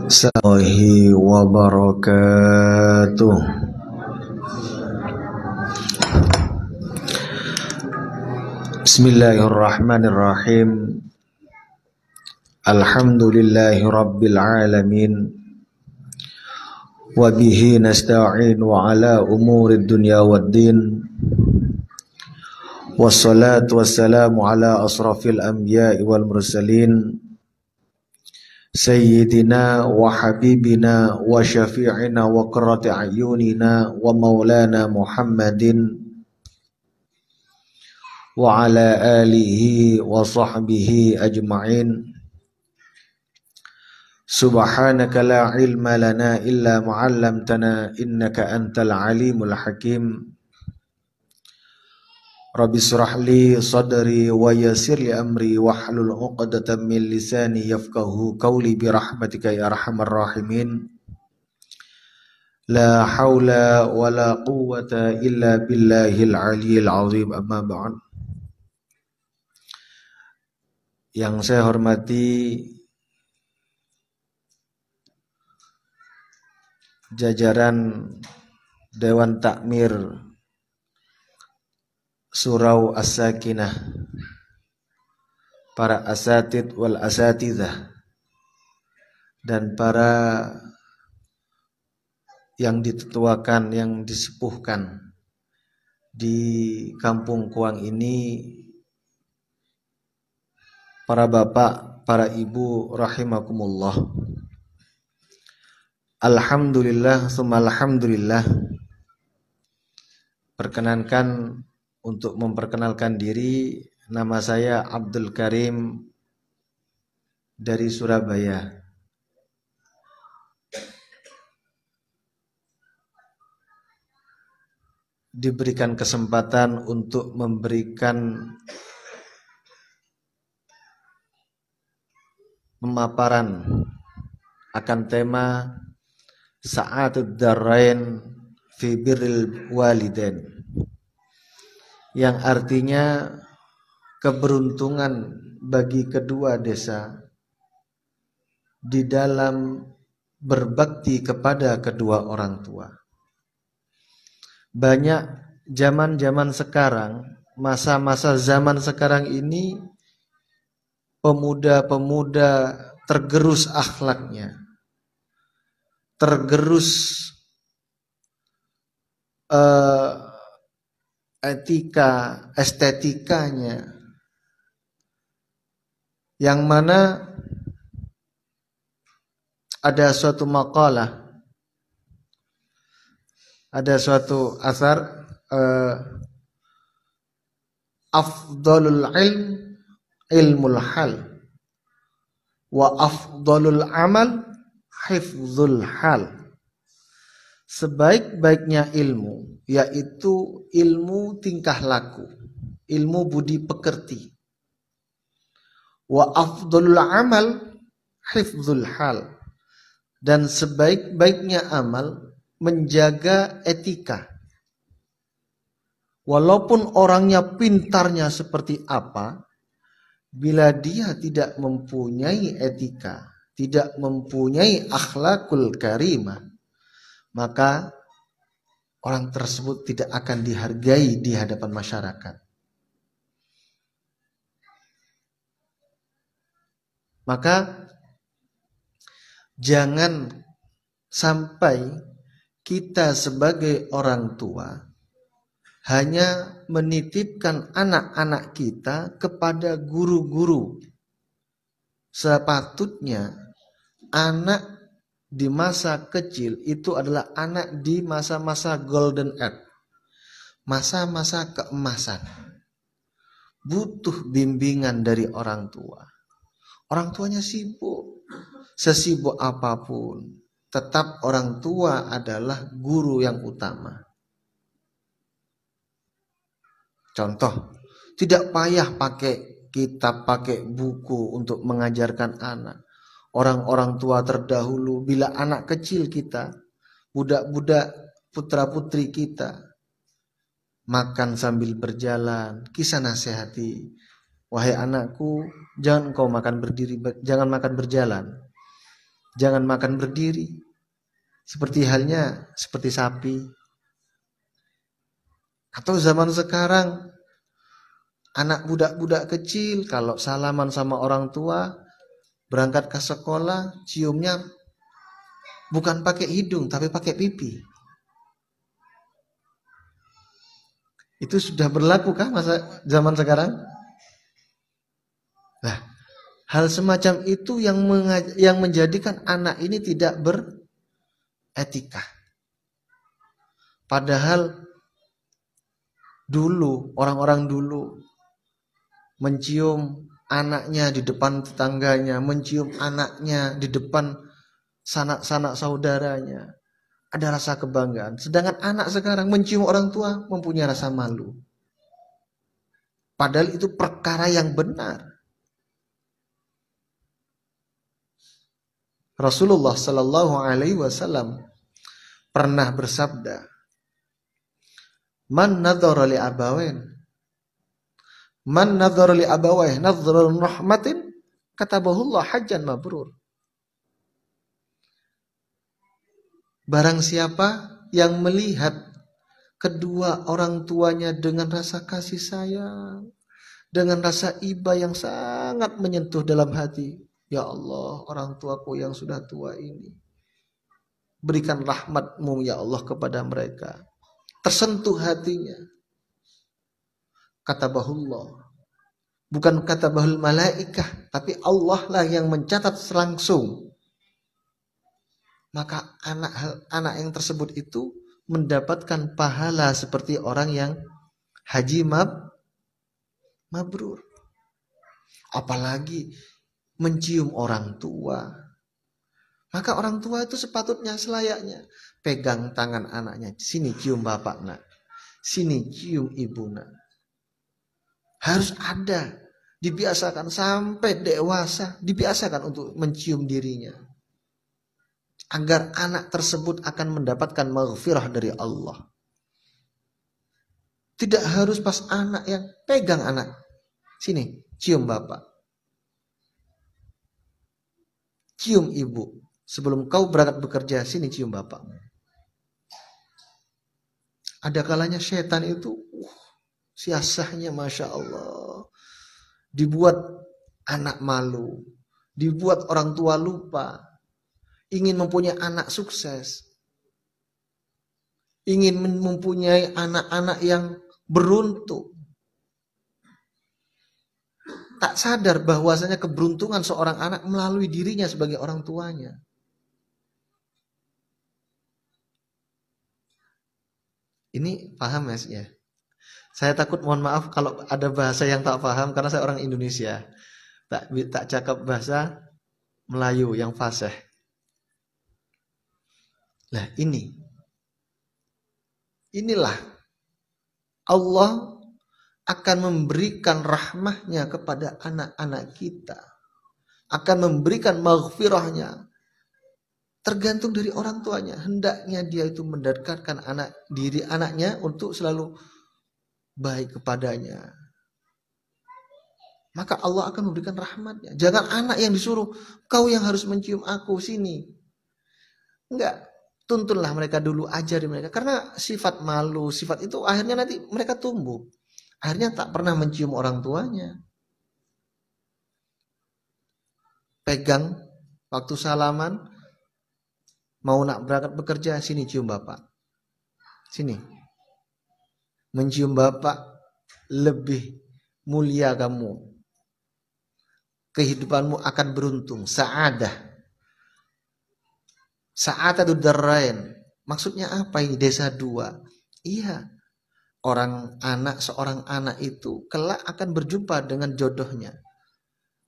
Assalamualaikum wabarakatuh. Bismillahirrahmanirrahim. Alhamdulillahi rabbil alamin. Wa bihi nasta'in wa ala umuri dunya waddin. Wassalatu wassalamu ala asrafil anbiya'i wal mursalin. Sayyidina wa habibina wa syafi'ina wa qurrati a'yunina wa maulana Muhammadin wa ala alihi wa sahbihi ajma'in. Subhanaka la ilma lana illa ma'allamtana innaka antal alimul hakim. Rabbi shrah li sadri wa yassir li amri wahlul 'uqdatam min lisani yafqahu qawli bi rahmatika ya arhamar rahimin. La haula wa la quwwata illa billahil aliyyil azim. Amma ba'd. Yang saya hormati jajaran Dewan Takmir Surau As-Sakinah, para asatid wal asatidzah, dan para yang ditetuakan, yang disepuhkan di Kampung Kuang ini, para bapak, para ibu rahimakumullah. Alhamdulillah summa alhamdulillah. Perkenankan untuk memperkenalkan diri, nama saya Abdul Karim dari Surabaya. Diberikan kesempatan untuk memberikan pemaparan akan tema Sa'atud Darrain fi Birril Walidain, yang artinya keberuntungan bagi kedua desa di dalam berbakti kepada kedua orang tua. Banyak zaman sekarang, masa-masa zaman sekarang ini, pemuda-pemuda tergerus akhlaknya, tergerus etika, estetikanya, yang mana ada suatu maqalah, ada suatu asar, afdalul ilm ilmul hal wa afdalul amal hifdzul hal. Sebaik-baiknya ilmu yaitu ilmu tingkah laku, ilmu budi pekerti. Wa afdalul amal hifdzul hal, dan sebaik-baiknya amal menjaga etika. Walaupun orangnya pintarnya seperti apa, bila dia tidak mempunyai etika, tidak mempunyai akhlakul karimah, maka orang tersebut tidak akan dihargai di hadapan masyarakat. Maka jangan sampai kita sebagai orang tua hanya menitipkan anak-anak kita kepada guru-guru. Sepatutnya anak di masa kecil itu adalah anak di masa-masa golden age, masa-masa keemasan. Butuh bimbingan dari orang tua. Orang tuanya sibuk, sesibuk apapun, tetap orang tua adalah guru yang utama. Contoh, tidak payah pakai kitab, pakai buku untuk mengajarkan anak. Orang-orang tua terdahulu, bila anak kecil kita, budak-budak putra-putri kita makan sambil berjalan, kisah nasihati, wahai anakku, jangan makan berjalan. Jangan makan berdiri. Seperti halnya seperti sapi. Atau zaman sekarang anak budak-budak kecil kalau salaman sama orang tua berangkat ke sekolah ciumnya bukan pakai hidung tapi pakai pipi. Itu sudah berlaku kah masa zaman sekarang? Nah, hal semacam itu yang menjadikan anak ini tidak beretika. Padahal dulu, orang-orang dulu mencium anaknya di depan tetangganya, mencium anaknya di depan sanak-sanak saudaranya. Ada rasa kebanggaan. Sedangkan anak sekarang mencium orang tua mempunyai rasa malu. Padahal itu perkara yang benar. Rasulullah Sallallahu Alaihi Wasallam pernah bersabda, Man nadhara li abawain nadhral rahmatin katabahullah hajjan mabrur. Barang siapa yang melihat kedua orang tuanya dengan rasa kasih sayang, dengan rasa iba yang sangat menyentuh dalam hati, ya Allah, orang tuaku yang sudah tua ini, berikan rahmat-Mu ya Allah kepada mereka. Tersentuh hatinya. Katabahullah. Bukan katabahul malaikah, tapi Allah lah yang mencatat langsung. Maka anak yang tersebut itu mendapatkan pahala seperti orang yang haji mabrur. Apalagi mencium orang tua. Maka orang tua itu sepatutnya selayaknya pegang tangan anaknya. Sini cium bapak nak. Sini cium ibu nak. Harus ada. Dibiasakan sampai dewasa. Dibiasakan untuk mencium dirinya. Agar anak tersebut akan mendapatkan maghfirah dari Allah. Tidak harus pas anak yang pegang anak. Sini cium bapak. Cium ibu. Sebelum kau berangkat bekerja, sini cium bapak. Ada kalanya setan itu, siasahnya Masya Allah. Dibuat anak malu. Dibuat orang tua lupa. Ingin mempunyai anak sukses. Ingin mempunyai anak-anak yang beruntung. Tak sadar bahwasanya keberuntungan seorang anak melalui dirinya sebagai orang tuanya. Ini paham ya? Saya takut, mohon maaf kalau ada bahasa yang tak paham karena saya orang Indonesia. Tak cakap bahasa Melayu yang fasih. Nah inilah Allah akan memberikan rahmahnya kepada anak-anak kita. Akan memberikan maghfirahnya. Tergantung dari orang tuanya. Hendaknya dia itu mendekatkan diri anaknya untuk selalu baik kepadanya. Maka Allah akan memberikan rahmatnya. Jangan anak yang disuruh, kau yang harus mencium aku, sini. Enggak. Tuntunlah mereka dulu, ajari mereka. Karena sifat malu, sifat itu akhirnya nanti mereka tumbuh. Akhirnya tak pernah mencium orang tuanya. Pegang waktu salaman, mau nak berangkat bekerja, sini cium bapak. Sini. Mencium bapak lebih mulia kamu. Kehidupanmu akan beruntung. Sa'adah. Sa'atatud darrain. Maksudnya apa ini? Desa dua. Iya. Seorang anak itu kelak akan berjumpa dengan jodohnya.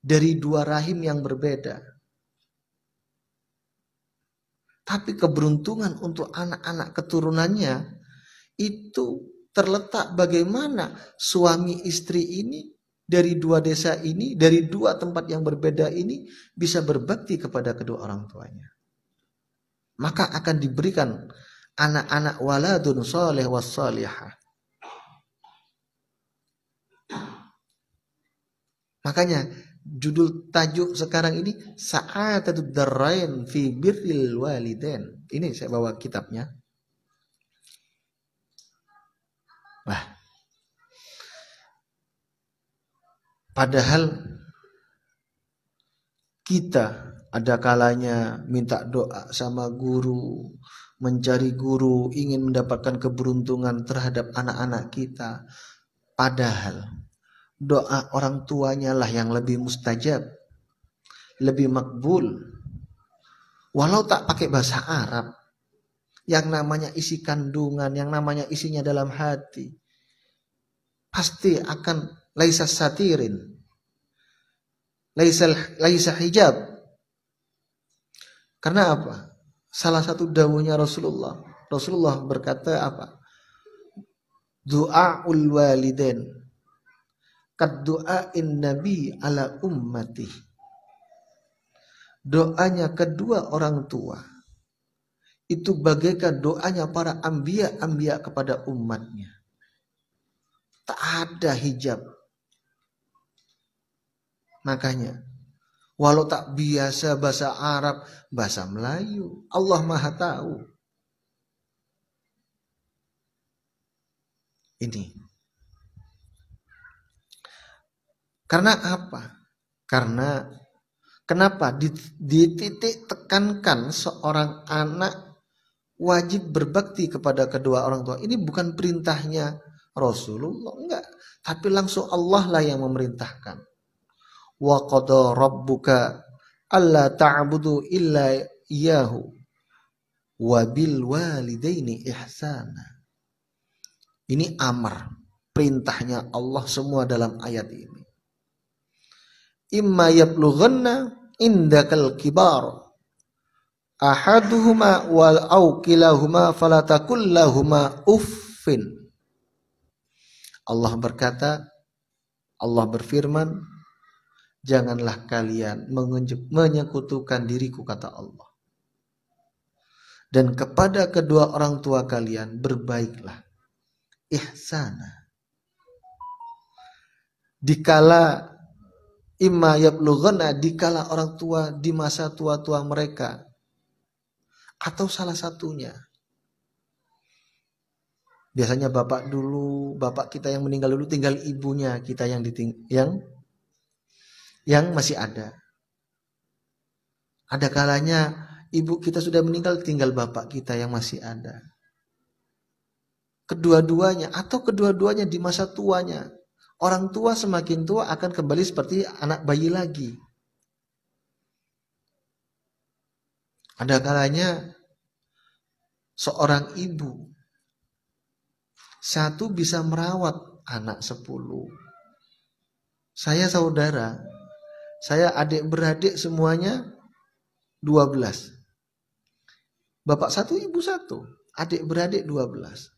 Dari dua rahim yang berbeda. Tapi keberuntungan untuk anak-anak keturunannya itu terletak bagaimana suami istri ini dari dua desa ini, dari dua tempat yang berbeda ini bisa berbakti kepada kedua orang tuanya. Maka akan diberikan anak-anak waladun soleh was solihah. Makanya Judul tajuk sekarang ini Sa'atatud Darrain fi Birril Walidain. Ini saya bawa kitabnya. Wah. Padahal kita ada kalanya minta doa sama guru, mencari guru, ingin mendapatkan keberuntungan terhadap anak-anak kita. Padahal doa orang tuanya lah yang lebih mustajab, lebih makbul. Walau tak pakai bahasa Arab, yang namanya isi kandungan, yang namanya isinya dalam hati, pasti akan laisa satirin, laisa hijab. Karena apa? Salah satu dawuhnya Rasulullah berkata apa? Du'aul walidain kad du'ain nabi ala ummati. Doanya kedua orang tua itu bagaikan doanya para anbiya kepada umatnya. Tak ada hijab. Makanya walau tak biasa bahasa Arab, bahasa Melayu, Allah Maha tahu. Ini. Karena apa? Karena kenapa dititik tekankan seorang anak wajib berbakti kepada kedua orang tua. Ini bukan perintahnya Rasulullah, enggak. Tapi langsung Allah lah yang memerintahkan. Wa qada rabbuka alla ta'budu illa iyyahu wa bil walidaini ihsana. Ini amar, perintahnya Allah semua dalam ayat ini. Imma yablughanna indakal kibar ahaduhuma wal au kilahuma fala takul lahuma uffin. Allah berkata, Allah berfirman, janganlah kalian menyekutukan diriku, kata Allah. Dan kepada kedua orang tua kalian berbaiklah, ihsana. Dikala imma yablughanna, dikala orang tua di masa tua-tua mereka, atau salah satunya. Biasanya bapak kita yang meninggal dulu, tinggal ibunya kita yang masih ada. Ada kalanya ibu kita sudah meninggal, tinggal bapak kita yang masih ada. Kedua-duanya atau kedua-duanya di masa tuanya. Orang tua semakin tua akan kembali seperti anak bayi lagi. Ada kalanya seorang ibu satu bisa merawat anak 10. Saya saudara, saya adik-beradik semuanya 12. Bapak satu, ibu satu, adik-beradik 12.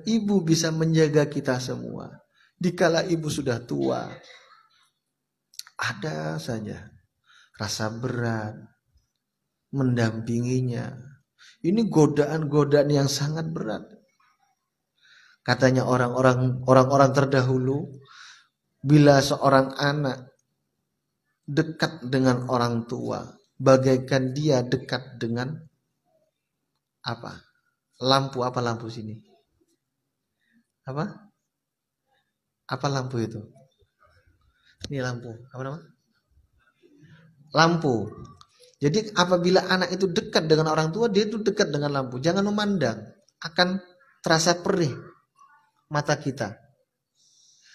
Ibu bisa menjaga kita semua. Dikala ibu sudah tua, ada saja rasa berat mendampinginya. Ini godaan-godaan yang sangat berat. Katanya orang-orang terdahulu, bila seorang anak dekat dengan orang tua, bagaikan dia dekat dengan apa? Lampu sini? Apa lampu itu? Ini lampu. Apa nama? Lampu. Jadi apabila anak itu dekat dengan orang tua, dia itu dekat dengan lampu. Jangan memandang, akan terasa perih mata kita.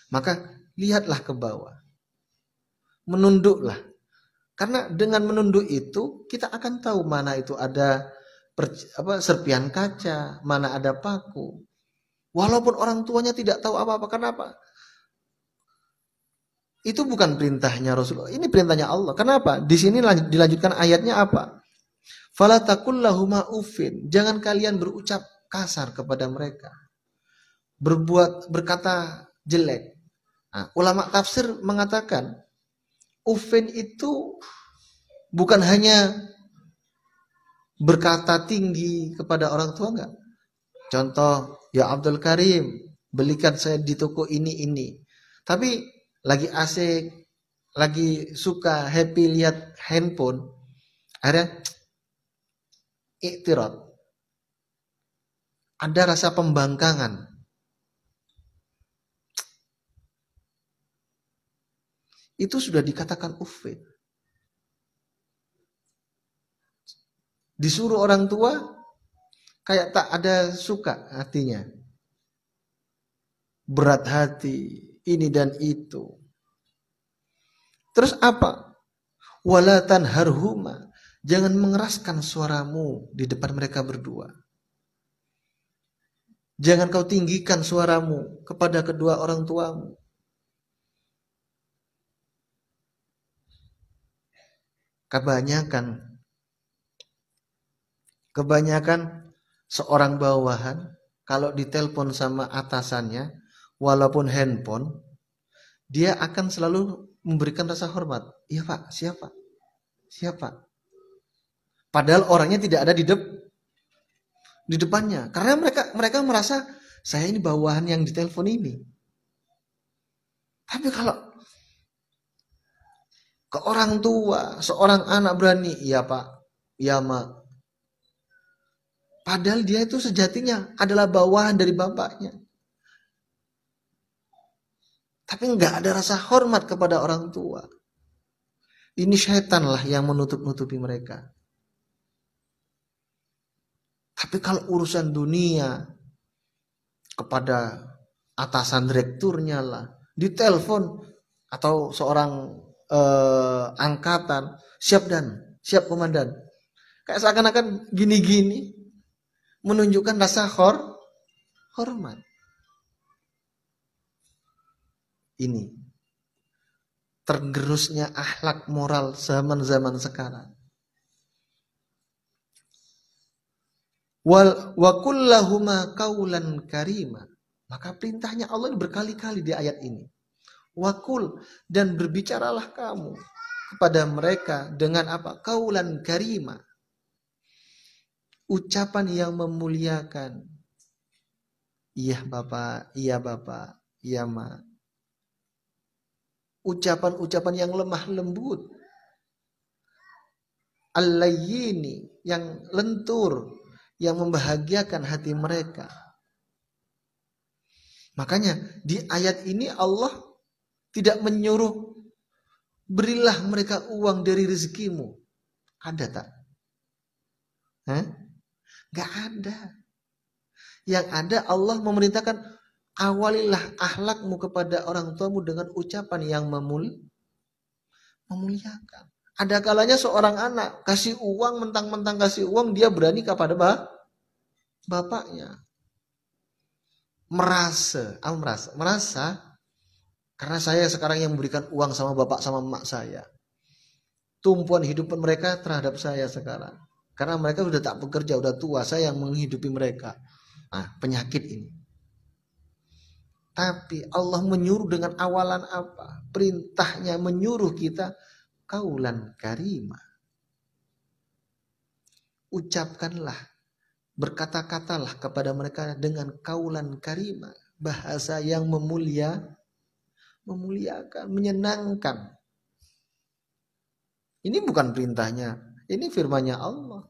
Maka lihatlah ke bawah. Menunduklah. Karena dengan menunduk itu kita akan tahu mana itu ada serpian kaca, mana ada paku. Walaupun orang tuanya tidak tahu apa-apa. Kenapa? Itu bukan perintahnya Rasulullah. Ini perintahnya Allah. Kenapa? Di sini dilanjutkan ayatnya apa? Fala taqul lahuma uffin. Jangan kalian berucap kasar kepada mereka. Berkata jelek. Nah, ulama tafsir mengatakan uffin itu bukan hanya berkata tinggi kepada orang tua, enggak. Contoh, ya Abdul Karim, belikan saya di toko ini. Tapi lagi asik, lagi suka, happy lihat handphone, akhirnya iktirad. Ada rasa pembangkangan. Itu sudah dikatakan ufid. Disuruh orang tua, kayak tak ada suka hatinya. Berat hati, ini dan itu. Terus apa? Wala tanharhuma. Jangan mengeraskan suaramu di depan mereka berdua. Jangan kau tinggikan suaramu kepada kedua orang tuamu. Kebanyakan seorang bawahan kalau ditelepon sama atasannya, walaupun handphone, dia akan selalu memberikan rasa hormat. Iya Pak, siapa? Siapa? Padahal orangnya tidak ada di depannya. Karena mereka merasa saya ini bawahan yang ditelepon ini. Tapi kalau ke orang tua, seorang anak berani, iya Pak, iya Mak. Padahal dia itu sejatinya adalah bawahan dari bapaknya. Tapi nggak ada rasa hormat kepada orang tua. Ini syaitan lah yang menutup-nutupi mereka. Tapi kalau urusan dunia, kepada atasan direkturnya lah, ditelepon atau seorang angkatan, siap komandan. Kayak seakan-akan gini-gini, menunjukkan rasa hormat. Ini tergerusnya akhlak moral zaman-zaman sekarang. Wa kullahuma qaulan karima. Maka perintahnya Allah berkali-kali di ayat ini. Wakul, dan berbicaralah kamu kepada mereka dengan apa? Qaulan karima. Ucapan yang memuliakan. Iya Bapak, iya Bapak, iya Ma. Ucapan-ucapan yang lemah lembut. Al-layyini, yang lentur, yang membahagiakan hati mereka. Makanya di ayat ini Allah tidak menyuruh berilah mereka uang dari rezekimu. Ada tak? Gak ada. Yang ada Allah memerintahkan awalilah akhlakmu kepada orang tuamu dengan ucapan yang memuliakan. Ada kalanya seorang anak kasih uang, mentang-mentang kasih uang, dia berani kepada bapaknya. Merasa karena saya sekarang yang memberikan uang sama bapak sama emak saya. Tumpuan hidup mereka terhadap saya sekarang. Karena mereka sudah tak bekerja, sudah tua, saya yang menghidupi mereka. Nah, penyakit ini. Tapi Allah menyuruh dengan awalan apa? Perintahnya menyuruh kita qaulan karima. Ucapkanlah, berkata-katalah kepada mereka dengan qaulan karima, bahasa yang memuliakan, menyenangkan. Ini bukan perintahnya, ini firman-Nya Allah.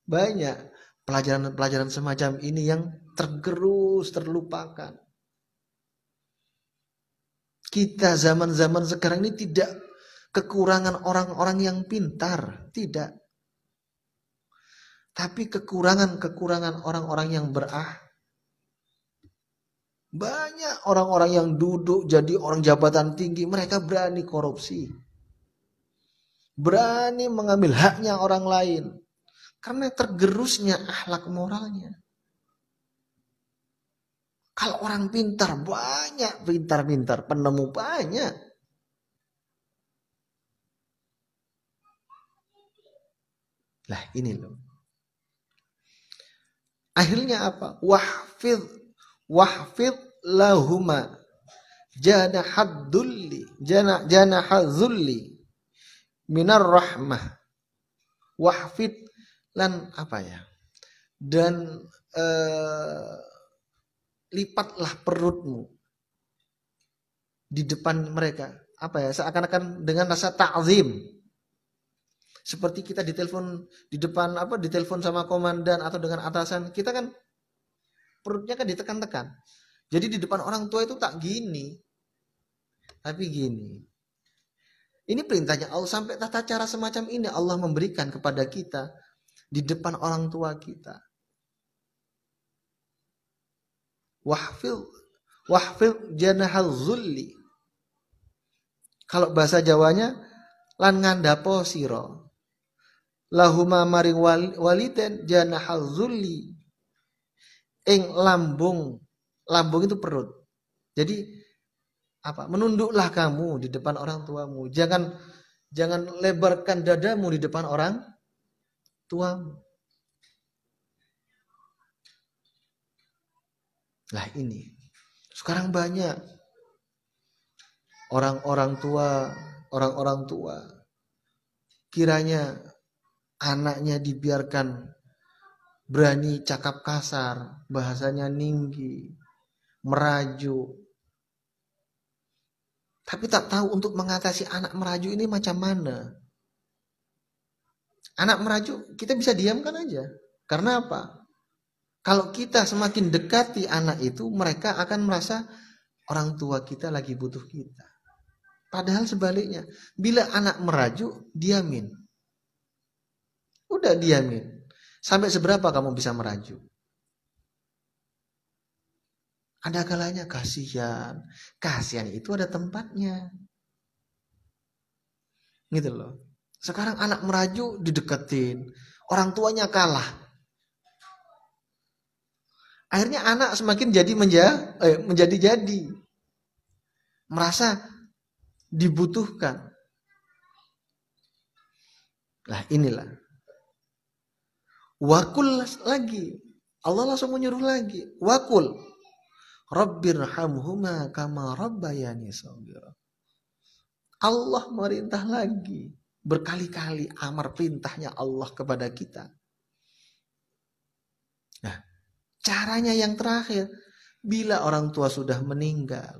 Banyak pelajaran-pelajaran semacam ini yang tergerus, terlupakan. Kita zaman-zaman sekarang ini tidak kekurangan orang-orang yang pintar, tidak. Tapi kekurangan orang-orang yang banyak orang-orang yang duduk jadi orang jabatan tinggi, mereka berani korupsi. Berani mengambil haknya orang lain. Karena tergerusnya akhlak moralnya. Kalau orang pintar, banyak pintar-pintar, penemu banyak. Lah ini loh. Akhirnya apa? Wahfid lahuma janahadzulli minar rahmah. Wahfid lan apa ya? Dan lipatlah perutmu di depan mereka. Apa ya? Seakan-akan dengan rasa ta'zim. Seperti kita ditelepon di depan ditelepon sama komandan atau dengan atasan, kita kan perutnya kan ditekan-tekan. Jadi di depan orang tua itu tak gini, tapi gini. Ini perintahnya Allah, sampai tata cara semacam ini Allah memberikan kepada kita di depan orang tua kita. Wahfil janahal zulli. Kalau bahasa Jawanya, lan ngandhapo sira lahuma maring waliden janahal zulli, ing lambung itu perut. Jadi menunduklah kamu di depan orang tuamu. Jangan lebarkan dadamu di depan orang tuamu. Lah ini. Sekarang banyak orang-orang tua kiranya anaknya dibiarkan berani cakap kasar, bahasanya ninggi, merajuk. Tapi tak tahu untuk mengatasi anak merajuk ini macam mana. Anak merajuk kita bisa diamkan aja. Karena apa? Kalau kita semakin dekati anak itu, mereka akan merasa orang tua kita lagi butuh kita. Padahal sebaliknya, bila anak merajuk, diamin. Udah diamin. Sampai seberapa kamu bisa merajuk? Ada kalanya kasihan. Kasihan itu ada tempatnya. Gitu loh. Sekarang anak merajuk dideketin. Orang tuanya kalah. Akhirnya anak semakin menjadi. Merasa dibutuhkan. Nah inilah. Wakul lagi. Allah langsung menyuruh lagi. Wakul. Rabbirhamhuma kama rabbayani shaghira. Allah merintah lagi. Berkali-kali amar perintahnya Allah kepada kita. Nah, caranya yang terakhir, bila orang tua sudah meninggal,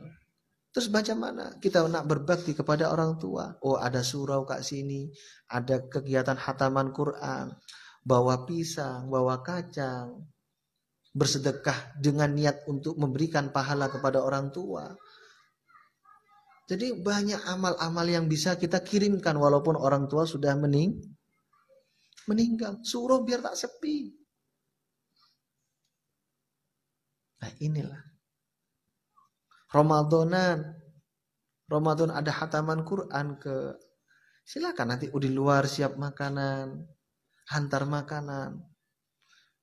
terus bagaimana kita nak berbakti kepada orang tua? Oh, ada surau kat sini, ada kegiatan khataman Quran, bawa pisang, bawa kacang, bersedekah dengan niat untuk memberikan pahala kepada orang tua. Jadi banyak amal-amal yang bisa kita kirimkan walaupun orang tua sudah meninggal. Surau biar tak sepi. Nah inilah. Ramadan ada khataman Quran silakan nanti di luar siap makanan, hantar makanan.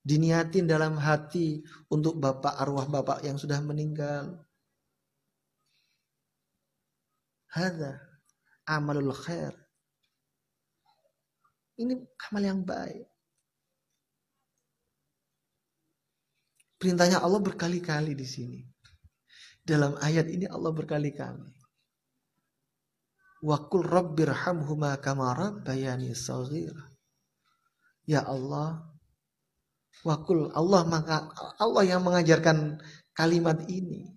Diniatin dalam hati untuk arwah bapak yang sudah meninggal. Hadza amalul khair. Ini amal yang baik. Perintahnya Allah berkali-kali di sini. Dalam ayat ini Allah berkali-kali. Wa qul rabbirhamhuma kama rabbayani shaghira. Ya Allah, wakul Allah yang mengajarkan kalimat ini.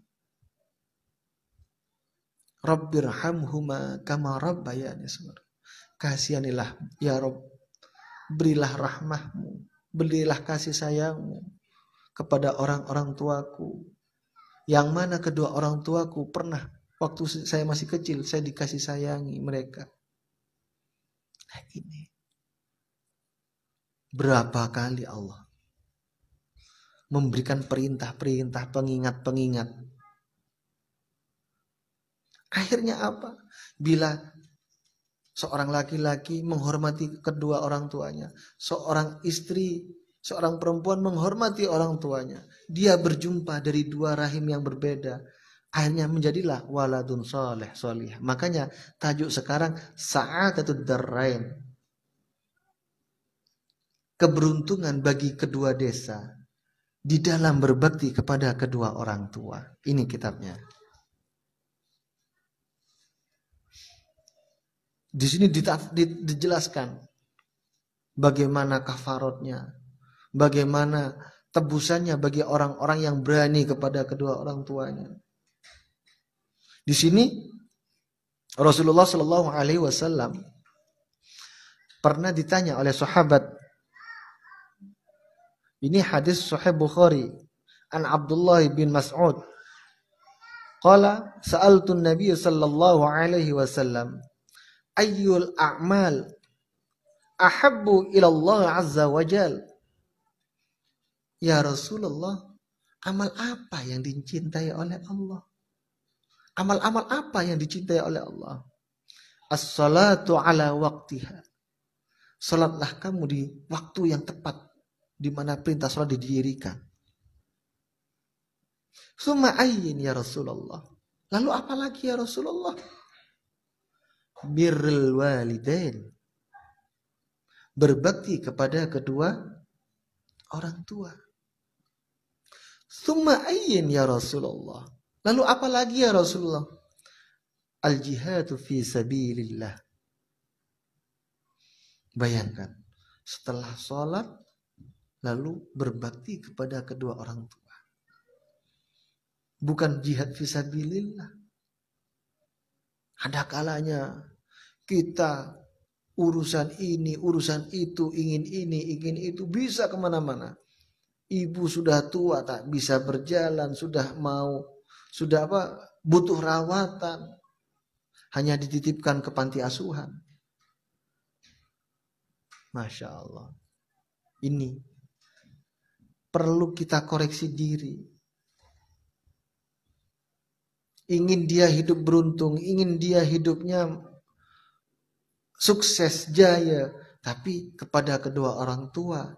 Rabbirhamhuma kama rabbayani shaghira. Kasihanilah ya Rabb, berilah rahmahmu, berilah kasih sayangmu kepada orang-orang tuaku. Yang mana kedua orang tuaku pernah waktu saya masih kecil saya dikasih sayangi mereka. Nah ini. Berapa kali Allah memberikan perintah-perintah, pengingat-pengingat. Akhirnya apa? Bila seorang laki-laki menghormati kedua orang tuanya, seorang istri, seorang perempuan menghormati orang tuanya, dia berjumpa dari dua rahim yang berbeda, akhirnya menjadilah waladun soleh. Makanya tajuk sekarang sa'adatud darrain. Keberuntungan bagi kedua desa di dalam berbakti kepada kedua orang tua. Ini kitabnya. Di sini dijelaskan bagaimana kafaratnya, bagaimana tebusannya bagi orang-orang yang berani kepada kedua orang tuanya. Di sini Rasulullah Shallallahu Alaihi Wasallam pernah ditanya oleh sahabat. Ini hadis Sahih Bukhari an Abdullah bin Mas'ud. Qala sa'altu Nabi sallallahu alaihi wasallam ayyul a'mal ahabbu ila Allah azza wa jal. Ya Rasulullah, amal apa yang dicintai oleh Allah? Amal-amal apa yang dicintai oleh Allah? As-salatu ala waqtiha. Salatlah kamu di waktu yang tepat di mana perintah salat didirikan. Summa ayyin ya Rasulullah. Lalu apa lagi ya Rasulullah? Birrul walidain. Berbakti kepada kedua orang tua. Summa ayyin ya Rasulullah. Lalu apa lagi ya Rasulullah? Al-jihadu fi sabilillah. Bayangkan, setelah sholat lalu berbakti kepada kedua orang tua. Bukan jihad fisabilillah. Ada kalanya kita urusan ini, urusan itu, ingin ini, ingin itu, bisa kemana-mana. Ibu sudah tua, tak bisa berjalan, sudah butuh rawatan. Hanya dititipkan ke panti asuhan. Masya Allah. Ini perlu kita koreksi diri. Ingin dia hidup beruntung, ingin dia hidupnya sukses, jaya, tapi kepada kedua orang tua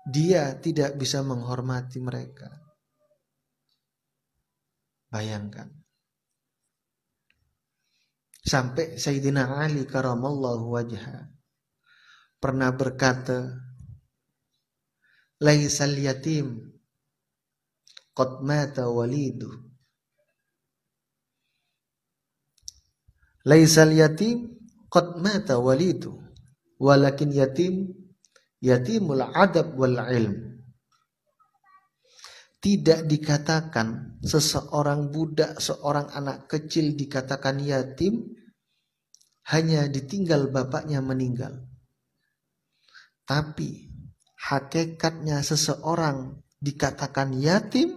dia tidak bisa menghormati mereka. Bayangkan. Sampai Sayyidina Ali karamallahu wajhah pernah berkata, laisal yatim qad mata walidu. Laisal yatim qad mata walidu, walakin yatimul adab wal ilm. Tidak dikatakan seseorang budak, seorang anak kecil dikatakan yatim hanya ditinggal bapaknya meninggal. Tapi hakikatnya seseorang dikatakan yatim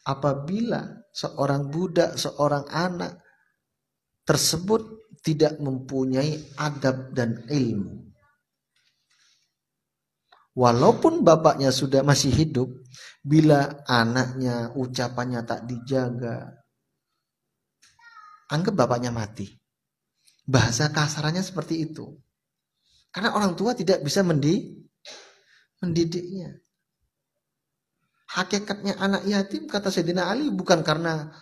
apabila seorang budak, seorang anak tersebut tidak mempunyai adab dan ilmu. Walaupun bapaknya sudah masih hidup, bila anaknya ucapannya tak dijaga, anggap bapaknya mati. Bahasa kasarannya seperti itu. Karena orang tua tidak bisa mendidiknya. Hakikatnya anak yatim, kata Sayyidina Ali, bukan karena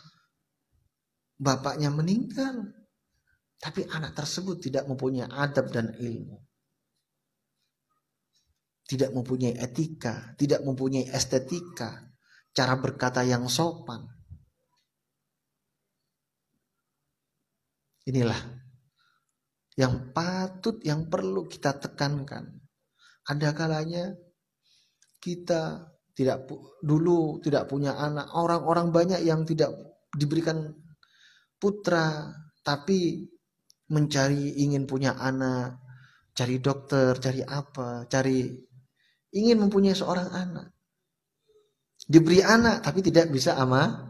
bapaknya meninggal, tapi anak tersebut tidak mempunyai adab dan ilmu. Tidak mempunyai etika, tidak mempunyai estetika, cara berkata yang sopan. Inilah yang patut, yang perlu kita tekankan. Ada kalanya kita dulu tidak punya anak. Orang-orang banyak yang tidak diberikan putra, tapi ingin punya anak, cari dokter, cari apa, ingin mempunyai seorang anak. Diberi anak tapi tidak bisa amanah.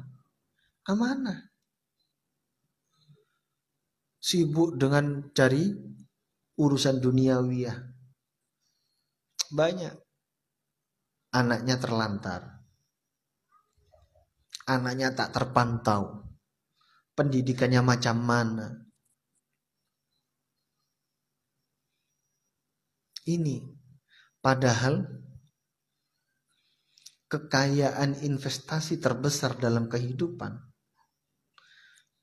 Sibuk dengan cari urusan duniawiyah. Banyak anaknya terlantar. Anaknya tak terpantau. Pendidikannya macam mana. Ini padahal kekayaan investasi terbesar dalam kehidupan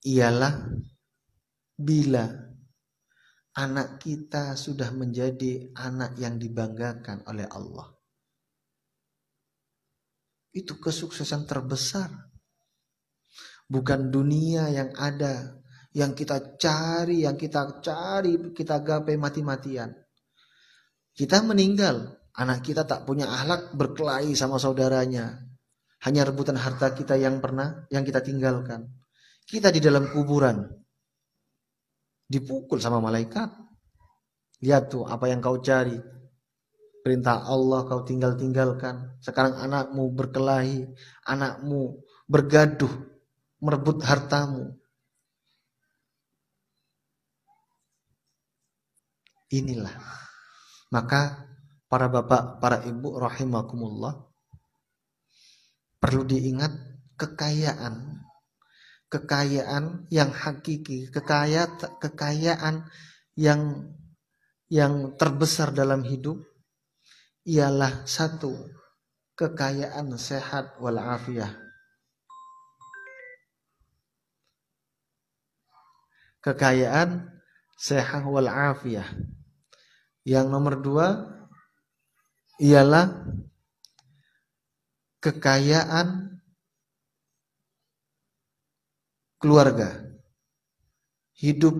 ialah bila anak kita sudah menjadi anak yang dibanggakan oleh Allah. Itu kesuksesan terbesar. Bukan dunia yang ada, yang kita cari, kita gapai mati-matian. Kita meninggal, Anak kita tak punya akhlak berkelahi sama saudaranya. Hanya rebutan harta kita yang kita tinggalkan. Kita di dalam kuburan dipukul sama malaikat. Lihat tuh apa yang kau cari. Perintah Allah kau tinggalkan. Sekarang anakmu berkelahi, anakmu bergaduh, merebut hartamu. Inilah. Maka para bapak, para ibu rahimakumullah, perlu diingat kekayaan yang hakiki, kekayaan yang terbesar dalam hidup ialah satu, kekayaan sehat walafiat. Kekayaan sehat walafiat. Yang nomor dua ialah kekayaan keluarga. Hidup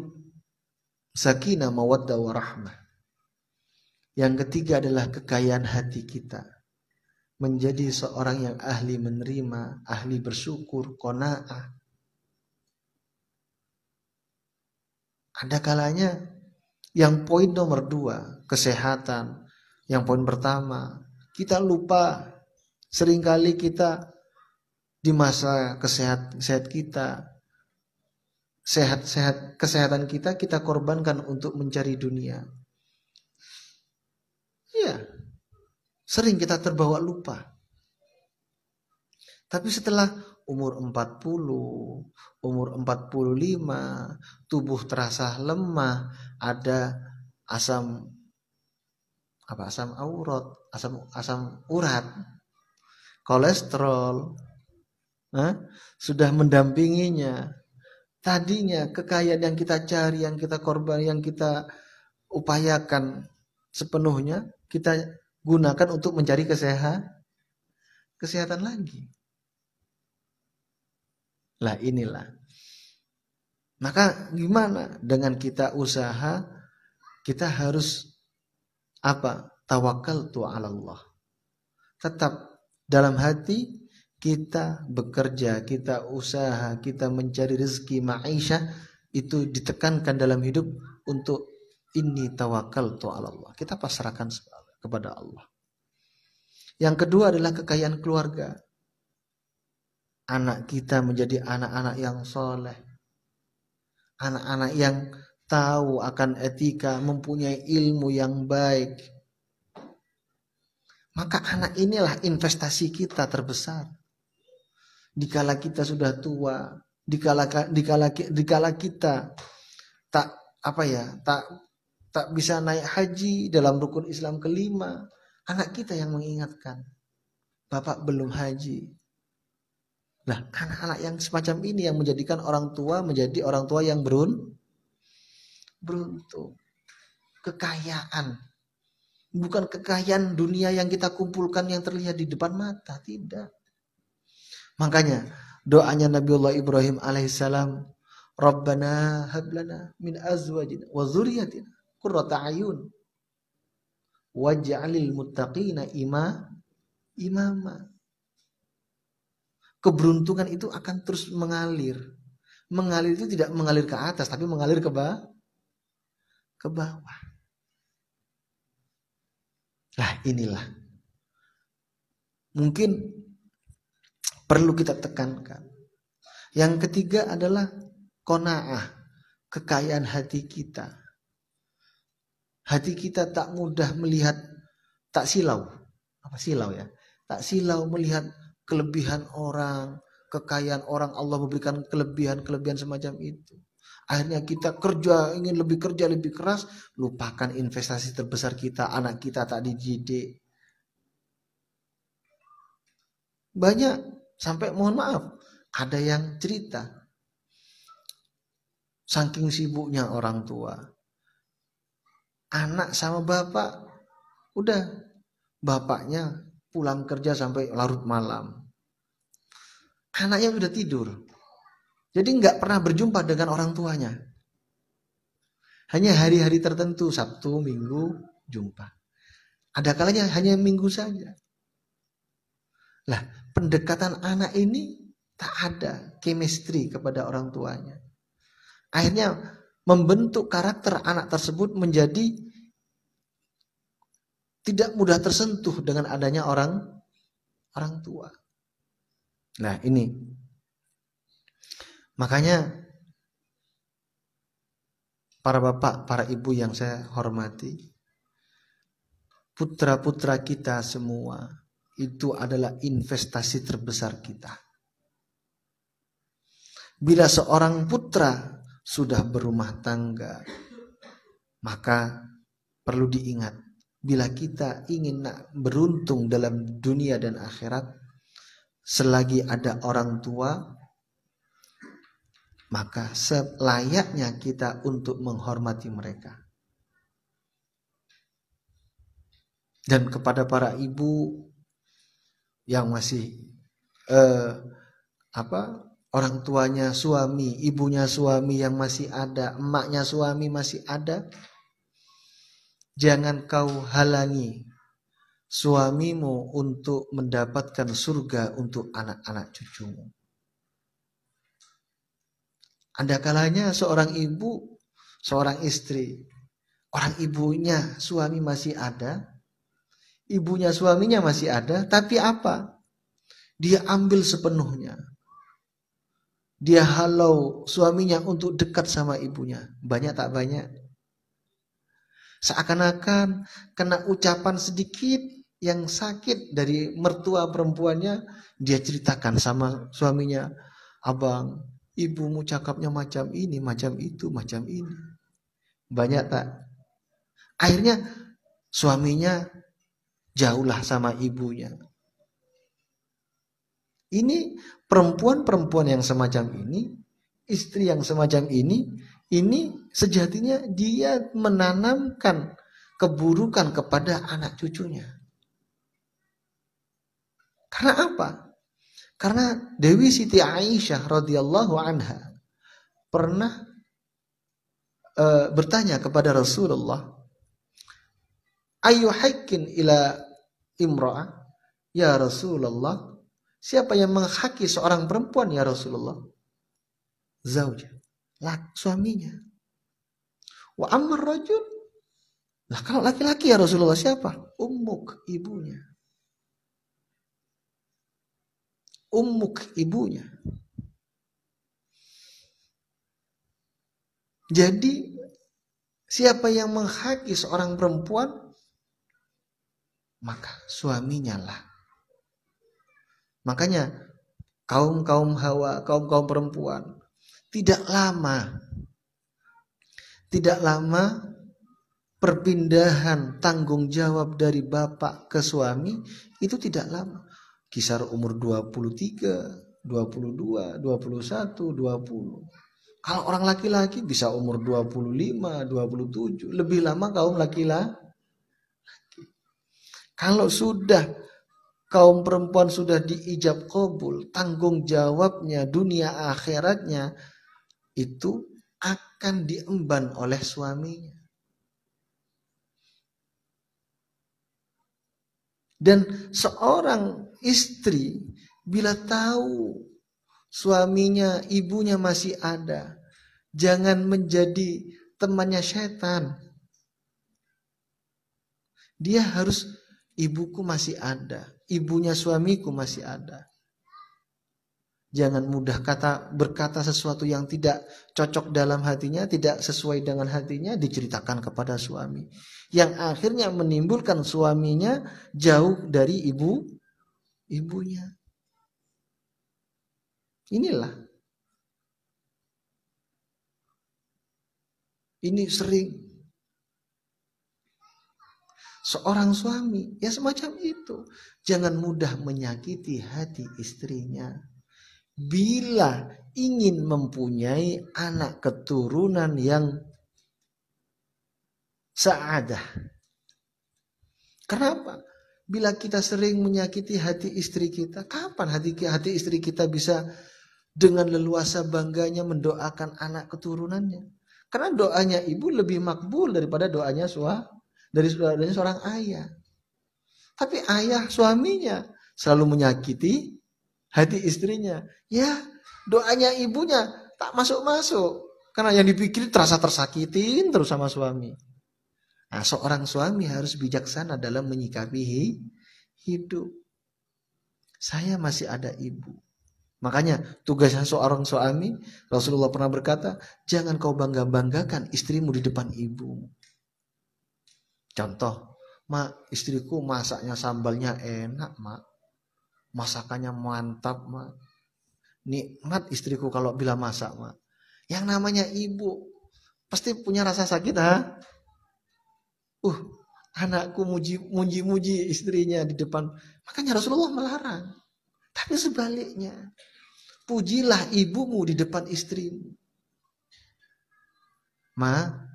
sakinah mawaddah warahmah. Yang ketiga adalah kekayaan hati kita. Menjadi seorang yang ahli menerima, ahli bersyukur, qanaah. Ada kalanya yang poin nomor dua, kesehatan. Yang poin pertama, kita lupa. Seringkali kita di masa sehat kita, kesehatan kita korbankan untuk mencari dunia. Iya, sering kita terbawa lupa. Tapi setelah umur 40, umur 45, tubuh terasa lemah, ada asam urat, kolesterol, sudah mendampinginya. Tadinya kekayaan yang kita cari, yang kita korban, yang kita upayakan sepenuhnya, kita gunakan untuk mencari kesehatan lagi. Lah inilah. Maka gimana dengan kita usaha, kita harus apa? Tawakkaltu 'ala Allah. Tetap dalam hati kita bekerja, kita usaha, kita mencari rezeki ma'isyah, itu ditekankan dalam hidup untuk inni tawakkaltu 'ala Allah. Kita pasrahkan kepada Allah. Yang kedua adalah kekayaan keluarga. Anak kita menjadi anak-anak yang soleh. Anak-anak yang tahu akan etika, mempunyai ilmu yang baik. Maka anak inilah investasi kita terbesar. Dikala kita sudah tua, dikala kita tak bisa naik haji dalam rukun Islam kelima, anak kita yang mengingatkan, Bapak belum haji. Nah, anak-anak yang semacam ini yang menjadikan orang tua menjadi orang tua yang beruntung. Kekayaan, bukan kekayaan dunia yang kita kumpulkan yang terlihat di depan mata, tidak. Makanya doanya Nabiullah Ibrahim alaihissalam, Rabbana hablana min azwajina wa dzurriyyatina qurrata ayun waj'alil muttaqina imama. Keberuntungan itu akan terus mengalir. Mengalir itu tidak mengalir ke atas, tapi mengalir ke bawah. Nah inilah. Mungkin perlu kita tekankan. Yang ketiga adalah qanaah, kekayaan hati kita. Hati kita tak mudah melihat, tak silau. Apa silau ya? Tak silau melihat kelebihan orang, kekayaan orang, Allah memberikan kelebihan semacam itu. Akhirnya kita ingin lebih kerja lebih keras, lupakan investasi terbesar kita, anak kita tak dididik. Banyak, sampai mohon maaf, ada yang cerita, saking sibuknya orang tua, anak sama bapak, udah bapaknya pulang kerja sampai larut malam. Anaknya sudah tidur. Jadi nggak pernah berjumpa dengan orang tuanya. Hanya hari-hari tertentu, Sabtu, Minggu, jumpa. Ada kalanya hanya minggu saja. Lah, pendekatan anak ini tak ada chemistry kepada orang tuanya. Akhirnya membentuk karakter anak tersebut menjadi tidak mudah tersentuh dengan adanya orang tua. Nah, ini. Makanya para bapak, para ibu yang saya hormati, putra-putra kita semua itu adalah investasi terbesar kita. Bila seorang putra sudah berumah tangga, maka perlu diingat, bila kita ingin beruntung dalam dunia dan akhirat, selagi ada orang tua, maka selayaknya kita untuk menghormati mereka. Dan kepada para ibu yang masih orang tuanya suami, ibunya suami yang masih ada, emaknya suami masih ada, jangan kau halangi suamimu untuk mendapatkan surga untuk anak-anak cucumu. Ada kalanya seorang ibu, seorang istri, orang ibunya suami masih ada, ibunya suaminya masih ada, tapi apa? Dia ambil sepenuhnya. Dia halau suaminya untuk dekat sama ibunya. Banyak tak banyak? Seakan-akan kena ucapan sedikit yang sakit dari mertua perempuannya, dia ceritakan sama suaminya, abang, ibumu cakapnya macam ini, macam itu, macam ini. Banyak tak? Akhirnya suaminya jauhlah sama ibunya. Ini perempuan-perempuan yang semacam ini, istri yang semacam ini sejatinya dia menanamkan keburukan kepada anak cucunya. Karena apa? Karena Dewi Siti Aisyah radhiyallahu anha pernah bertanya kepada Rasulullah, ayu haikin ila imra'ah, ya Rasulullah, siapa yang menghaki seorang perempuan ya Rasulullah? Zauja, suaminya. Wa ammar rajul, lah kalau laki-laki ya Rasulullah siapa? Ummuk, ibunya. Ummuk, ibunya. Jadi siapa yang menghaki seorang perempuan, maka suaminya lah. Makanya kaum Hawa, kaum perempuan, tidak lama perpindahan tanggung jawab dari bapak ke suami itu tidak lama. Kisar umur 23, 22, 21, 20. Kalau orang laki-laki bisa umur 25, 27, lebih lama kaum laki-laki. Kalau sudah kaum perempuan sudah diijab qabul, tanggung jawabnya dunia akhiratnya itu akan diemban oleh suaminya. Dan seorang istri bila tahu suaminya, ibunya masih ada, jangan menjadi temannya setan. Dia harus, ibuku masih ada, ibunya suamiku masih ada. Jangan mudah berkata sesuatu yang tidak cocok dalam hatinya, tidak sesuai dengan hatinya, diceritakan kepada suami. Yang akhirnya menimbulkan suaminya jauh dari ibunya. Inilah. Ini sering. Seorang suami, ya semacam itu. Jangan mudah menyakiti hati istrinya. Bila ingin mempunyai anak keturunan yang sa'adah. Kenapa? Bila kita sering menyakiti hati istri kita, kapan hati istri kita bisa dengan leluasa bangganya mendoakan anak keturunannya? Karena doanya ibu lebih makbul daripada doanya seorang ayah. Tapi ayah suaminya selalu menyakiti hati istrinya. Ya, doanya ibunya tak masuk-masuk. Karena yang dipikir terasa tersakitin terus sama suami. Nah, seorang suami harus bijaksana dalam menyikapi hidup. Saya masih ada ibu. Makanya tugasnya seorang suami, Rasulullah pernah berkata, jangan kau bangga-banggakan istrimu di depan ibu. Contoh, mak, istriku masaknya sambalnya enak, mak. Masakannya mantap, mak. Nikmat istriku kalau bila masak, mak. Yang namanya ibu pasti punya rasa sakit, ha? Anakku muji-muji istrinya di depan. Makanya Rasulullah melarang. Tapi sebaliknya, pujilah ibumu di depan istrimu. Mak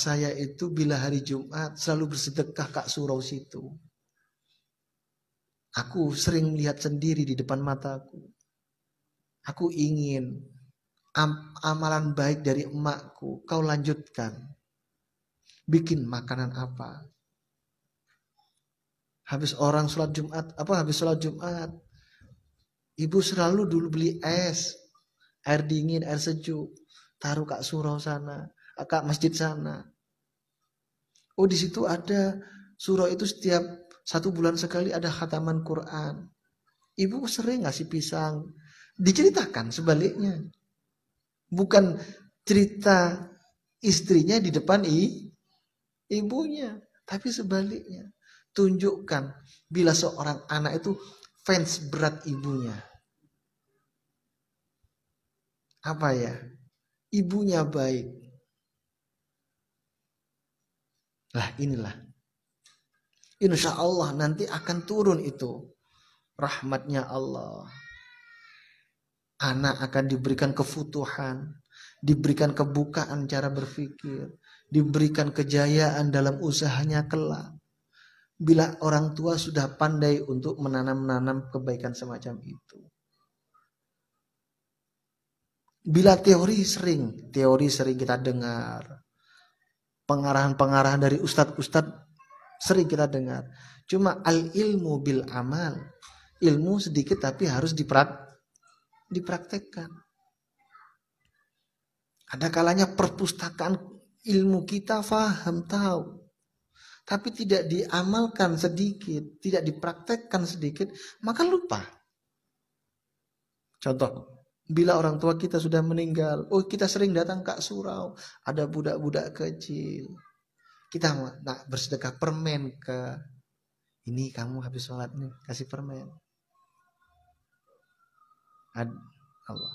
saya itu bila hari Jumat selalu bersedekah Kak Surau situ. Aku sering lihat sendiri di depan mataku. Aku ingin amalan baik dari emakku kau lanjutkan. Bikin makanan apa? Habis sholat Jumat, ibu selalu dulu beli es, air dingin, air sejuk, taruh Kak Surau sana, Kak masjid sana. Oh, di situ ada surau itu setiap 1 bulan sekali ada khataman Quran. Ibu sering ngasih pisang. Diceritakan sebaliknya. Bukan cerita istrinya di depan ibunya, tapi sebaliknya. Tunjukkan bila seorang anak itu fans berat ibunya. Apa ya? Ibunya baik. Lah inilah. Insya Allah nanti akan turun itu rahmatnya Allah. Anak akan diberikan kefutuhan, diberikan kebukaan cara berpikir, diberikan kejayaan dalam usahanya kelak. Bila orang tua sudah pandai untuk menanam-nanam kebaikan semacam itu. Bila teori sering kita dengar. Pengarahan-pengarahan dari ustadz-ustadz sering kita dengar. Cuma al-ilmu bil amal. Ilmu sedikit tapi harus dipraktekkan. Ada kalanya perpustakaan ilmu kita faham, tahu. Tapi tidak diamalkan sedikit, tidak dipraktekkan sedikit, maka lupa. Contoh, bila orang tua kita sudah meninggal, kita sering datang ke surau, ada budak-budak kecil. Kita nak bersedekah permen ke ini, kamu habis sholat nih, kasih permen. Allah.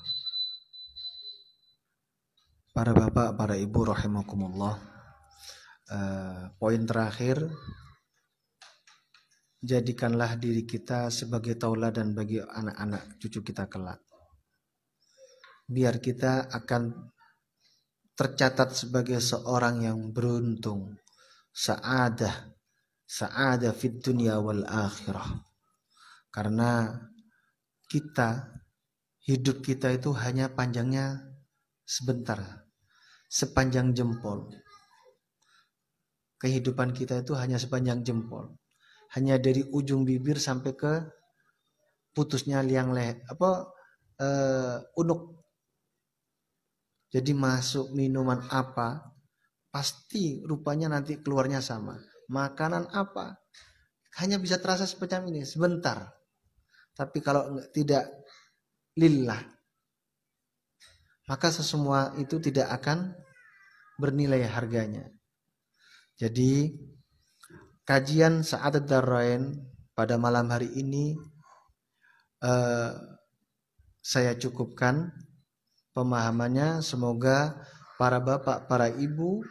Para bapak, para ibu rahimakumullah. Poin terakhir, jadikanlah diri kita sebagai tauladan bagi anak-anak cucu kita kelak. Biar kita akan tercatat sebagai seorang yang beruntung, sa'adah fid dunya wal akhirah. Karena hidup kita itu hanya panjangnya sebentar, sepanjang jempol. Kehidupan kita itu hanya sepanjang jempol. Hanya dari ujung bibir sampai ke putusnya liang leher, unuk. Jadi masuk minuman apa, pasti rupanya nanti keluarnya sama. Makanan apa, hanya bisa terasa semacam ini, sebentar. Tapi kalau tidak lillah, maka sesemua itu tidak akan bernilai harganya. Jadi kajian Sa'adat Darain pada malam hari ini saya cukupkan pemahamannya. Semoga para bapak, para ibu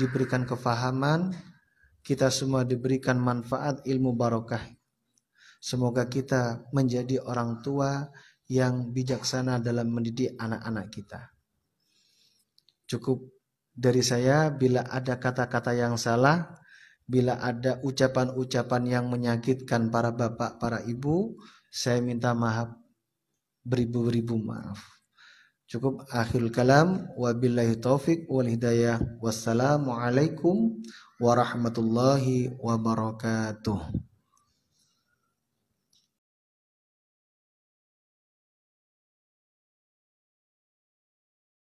diberikan kefahaman, kita semua diberikan manfaat ilmu barokah. Semoga kita menjadi orang tua yang bijaksana dalam mendidik anak-anak kita. Cukup dari saya. Bila ada kata-kata yang salah, bila ada ucapan-ucapan yang menyakitkan para bapak, para ibu, saya minta maaf, beribu-ribu maaf. Cukup akhirul kalam, wabillahi taufik wal hidayah. Wassalamualaikum warahmatullahi wabarakatuh.